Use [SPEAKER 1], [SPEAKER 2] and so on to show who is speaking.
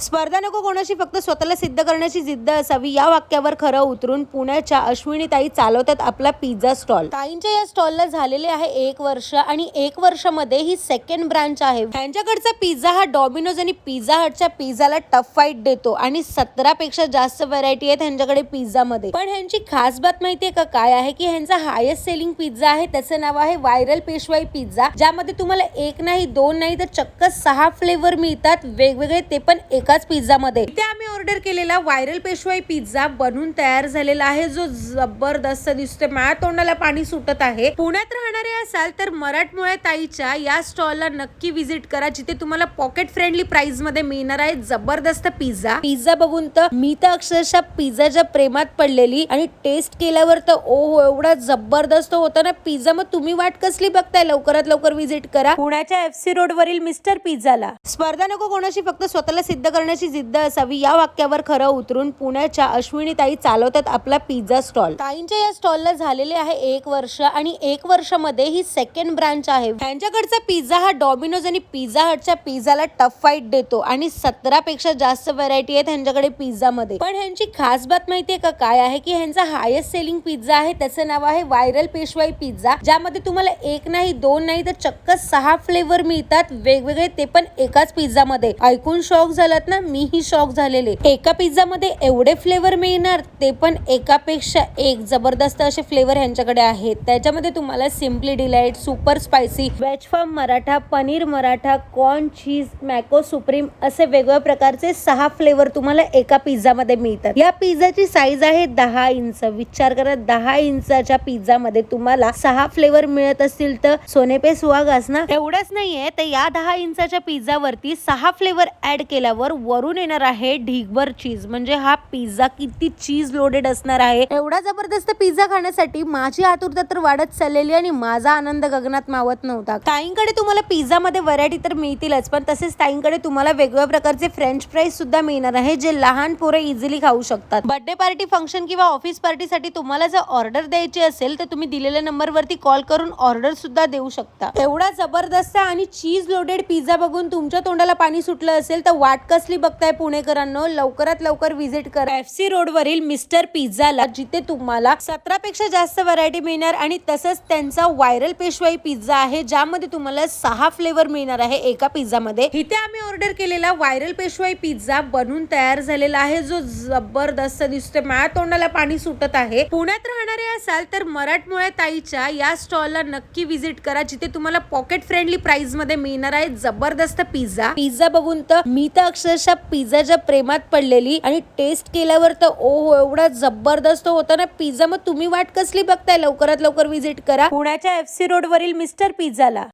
[SPEAKER 1] स्पर्धा नको कोणाशी, फक्त स्वतःला सिद्ध करण्याची जिद्द असावी, या वाक्यावर खरं उतरून पुण्याच्या अश्विनीताई चालवतात आपला पिझ्झा स्टॉल. ताईंच्या या स्टॉलला झालेले आहे 1 वर्ष आणि 1 वर्षामध्ये ही सेकंड ब्रांच आहे. त्यांच्याकडचा पिझ्झा हा डॉमिनोज आणि पिझ्झा हटच्या पिझ्झाला टफ फाईट देतो आणि 17 पेक्षा जास्त व्हरायटी आहे त्यांच्याकडे पिझ्झा मध्ये. पण ह्यांची खास बात माहितीये का काय आहे की ह्यांचा हायेस्ट सेलिंग पिझ्झा आहे, त्याचं नाव आहे व्हायरल पेशवाई पिझ्झा, ज्यामध्ये तुम्हाला 1 नाही 2 नाही तर चक्क 6 फ्लेवर मिळतात वेगवेगळे, ते पण एकाच पिझ्झा मध्ये. इथे आम्ही ऑर्डर केलेला व्हायरल पेशवाई पिझ्झा बनून तयार झालेला आहे, जो जबरदस्त दिसतोय. माझ्या तोंडाला पाणी सुटत आहे. पुण्यात राहणारे असाल तर मराठमोळ्या ताईच्या या स्टॉलला नक्की व्हिजिट करा, जिथे तुम्हाला पॉकेट फ्रेंडली प्राइस मध्ये मिळणार आहे जबरदस्त पिझ्झा बघून तर मी तर अक्षरशः पिझ्झाच्या प्रेमात पडलेली आणि टेस्ट केल्यावर तर ओहो एवढा जबरदस्त होता ना पिझ्झा. मग तुम्ही वाट कसली बघताय, लवकरात लवकर व्हिजिट करा पुण्याच्या FC रोड वरील मिस्टर पिझ्झाला. स्पर्धा नको कोणाशी, फक्त स्वतःला सिद्ध करण्याची जिद्द असावी, या वाक्यावर खरं उतरून पुण्याच्या अश्विनीताई चालवतात आपला पिझ्झा स्टॉल. ताईंच्या या स्टॉलला झालेले आहे 1 वर्ष आणि 1 वर्षामध्ये ही सेकंड ब्रांच आहे. त्यांच्याकडचा पिझ्झा हा डॉमिनोज आणि पिझ्झा हटच्या पिझ्झाला टफ फाईट देतो आणि 17 पेक्षा जास्त व्हरायटी आहे त्यांच्याकडे पिझ्झा मध्ये. पण ह्यांची खास बात माहितीये का काय आहे की ह्यांचा हायेस्ट सेलिंग पिझ्झा आहे, त्याचं नाव आहे व्हायरल पेशवाई पिझ्झा, ज्यामध्ये तुम्हाला 1 नाही 2 नाही तर चक्क 6 फ्लेवर मिळतात वेगवेगळे, ते पण एकाच पिझ्झा मध्ये. ऐकून शॉक झालात ना, मीही शॉक झालेले. एका पिझ्झा मध्ये एवढे फ्लेवर मिळणार, ते पण एकापेक्षा एक जबरदस्त असे फ्लेवर ह्यांच्याकडे आहेत. त्याच्यामध्ये तुम्हाला simply delight, super spicy, veg farm margherita, paneer margherita, corn cheese, macho supreme असे वेगवेगळ्या प्रकारचे 6 फ्लेवर तुम्हाला एका पिझ्झा मध्ये मिळतात. या पिझ्झाची साईज आहे 10 इंच. विचार करा, 10 इंचाच्या पिझ्झा मध्ये तुम्हाला 6 फ्लेवर मिळत असतील तर सोने पे सुहागास ना. एवढंच नाहीये तर या 10 इंचाच्या पिझ्झा वरती 6 फ्लेवर ऍड केल्यावर वरून येणार आहे ढीगभर चीज. म्हणजे हा पिझ्झा किती चीज लोडेड असणार आहे. एवढा जबरदस्त पिझ्झा खाण्यासाठी माझी आतुरता तर वाढत चाललेली आणि माझा आनंद गगनात मावत नव्हता. ताईंकडे तुम्हाला पिझ्झा मध्ये व्हरायटी तर मिळतीलच, पण तसेच ताईंकडे तुम्हाला वेगवेगळ्या प्रकारचे फ्रेंच फ्राईज सुद्धा मिळणार आहे, जे लहान पोरं इझिली खाऊ शकतात. बर्थडे पार्टी, फंक्शन किंवा ऑफिस पार्टीसाठी तुम्हाला जर ऑर्डर द्यायची असेल तर तुम्ही दिलेल्या नंबर वरती कॉल करून ऑर्डर सुद्धा देऊ शकता. एवढा जबरदस्त आणि चीज लोडेड पिझ्झा बघून तुमच्या तोंडाला पाणी सुटलं असेल तर वाट कसली बघताय पुणेकरांनो, लवकरात लवकर व्हिजिट करा FC रोड वरील मिस्टर पिझ्झाला, जिथे तुम्हाला 17 पेक्षा जास्त व्हरायटी मिळणार आणि तसंच त्यांचा व्हायरल पेशवाई पिझ्झा आहे, ज्यामध्ये तुम्हाला 6 फ्लेवर मिळणार आहे एका पिझ्झा मध्ये. इथे आम्ही ऑर्डर केलेला व्हायरल पेशवाई पिझ्झा बनून तयार झालेला आहे, जो जबरदस्त दिसतोय. माझ्या तोंडाला पाणी सुटत आहे. पुण्यात राहणारे असाल तर मराठमोळ्या ताईच्या या स्टॉलला नक्की व्हिजिट करा, जिथे तुम्हाला पॉकेट फ्रेंडली प्राइस मध्ये मिळणार आहे जबरदस्त पिझ्झा बघून तर मी तर अक्षरशः पिझ्झाच्या प्रेमात पडलेली आणि टेस्ट केल्यावर तर ओहो एवढा जबरदस्त होता ना पिझ्झा. मग तुम्ही वाट कसली बघताय, लवकरात लवकर व्हिजिट करा पुण्याच्या FC रोड वरील मिस्टर पिझ्झाला.